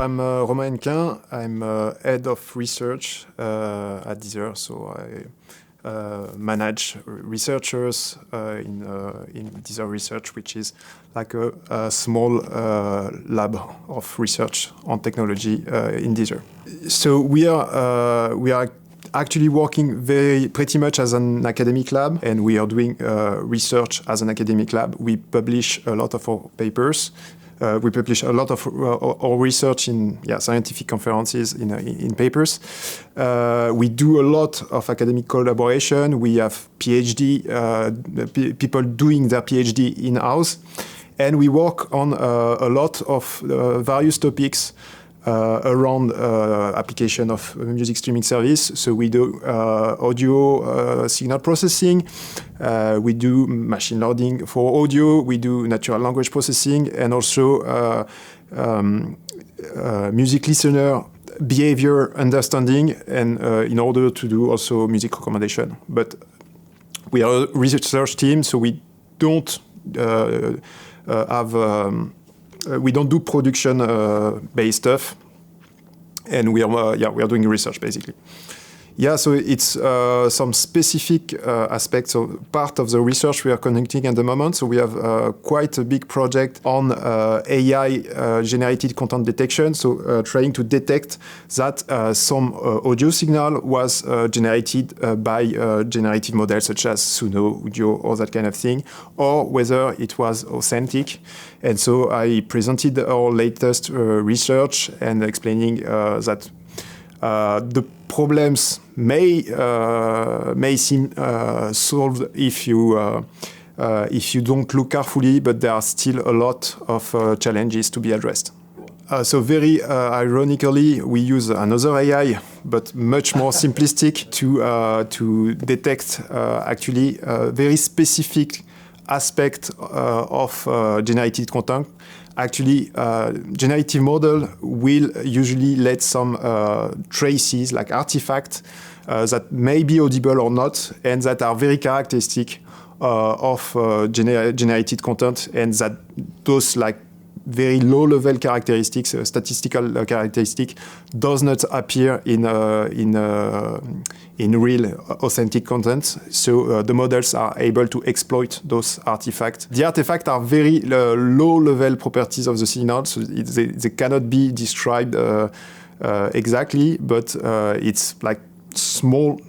I'm Romain Hennequin. I'm head of research at Deezer. So I manage researchers in Deezer Research, which is like a small lab of research on technology in Deezer. So we are actually working pretty much as an academic lab, and we are doing research as an academic lab. We publish a lot of our papers. We publish a lot of our research in scientific conferences in papers. We do a lot of academic collaboration. We have PhD people doing their PhD in-house, and we work on a lot of various topics around application of music streaming service. So we do audio signal processing, we do machine learning for audio, we do natural language processing, and also music listener behavior understanding, and in order to do also music recommendation. But we are a research team, so we don't we don't do production-based stuff, and we are doing research basically. Yeah, so it's some specific aspects of part of the research we are conducting at the moment. So we have quite a big project on AI generated content detection. So trying to detect that some audio signal was generated by generative models such as Suno, Udio, or that kind of thing, or whether it was authentic. And so I presented our latest research and explaining that the problems may seem solved if you don't look carefully, but there are still a lot of challenges to be addressed. So very ironically, we use another AI, but much more simplistic to detect actually a very specific aspect of generated content. Actually, generative model will usually let some traces, like artifacts, that may be audible or not, and that are very characteristic of generated content, and that those like very low-level characteristics, statistical characteristic, does not appear in real authentic content. So the models are able to exploit those artifacts. The artifacts are very low-level properties of the signal, so they cannot be described exactly, but it's like small.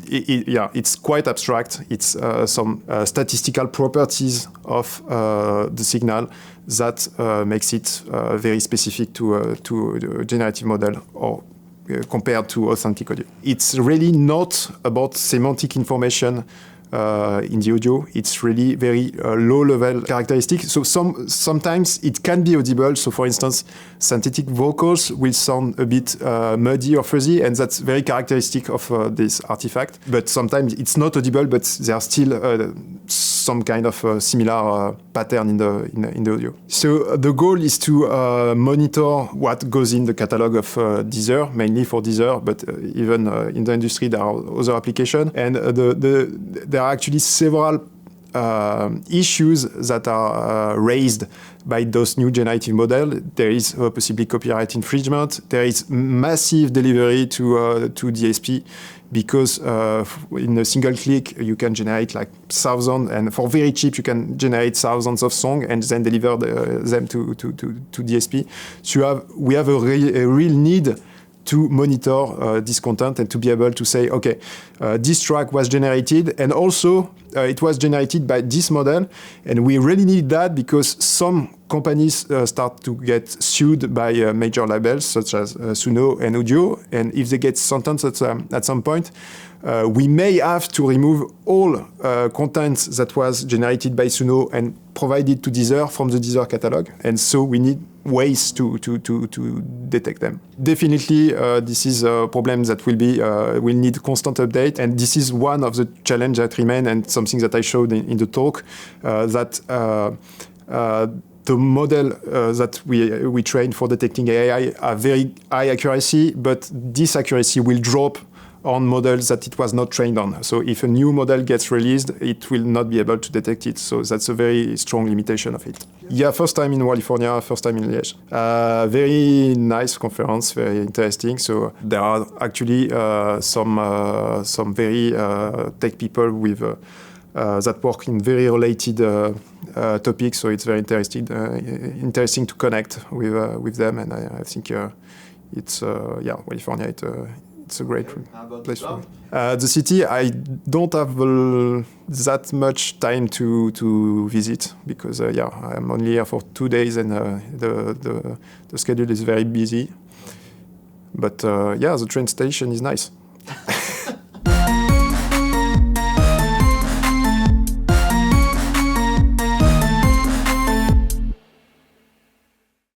It's quite abstract. It's some statistical properties of the signal that makes it very specific to a generative model or compared to authentic audio. It's really not about semantic information in the audio. It's really very low-level characteristic. So sometimes it can be audible. So for instance, synthetic vocals will sound a bit muddy or fuzzy, and that's very characteristic of this artifact. But sometimes it's not audible, but there are still some kind of similar pattern in the audio. So the goal is to monitor what goes in the catalog of Deezer, mainly for Deezer, but even in the industry there are other applications. And there are actually several issues that are raised by those new generative models. There is possibly copyright infringement. There is massive delivery to DSP, because in a single click you can generate like thousands, and for very cheap you can generate thousands of songs and then deliver them to DSP. So we have a real need to monitor this content and to be able to say, okay, this track was generated, and also it was generated by this model, and we really need that because some companies start to get sued by major labels such as Suno and Udio, and if they get sentenced at some point, we may have to remove all content that was generated by Suno and provided to Deezer from the Deezer catalog, and so we need ways to detect them. Definitely, this is a problem that will need constant update, and this is one of the challenges that remain, and something that I showed in the talk, that the model that we train for detecting AI are very high accuracy, but this accuracy will drop on models that it was not trained on. So if a new model gets released, it will not be able to detect it. So that's a very strong limitation of it. Yeah, first time in California, first time in Liège. Very nice conference, very interesting. So there are actually some very tech people with that work in very related topics. So it's very interesting to connect with them, and I think it's California. It's a great place for me. The city, I don't have that much time to visit because I'm only here for 2 days and the schedule is very busy. But the train station is nice.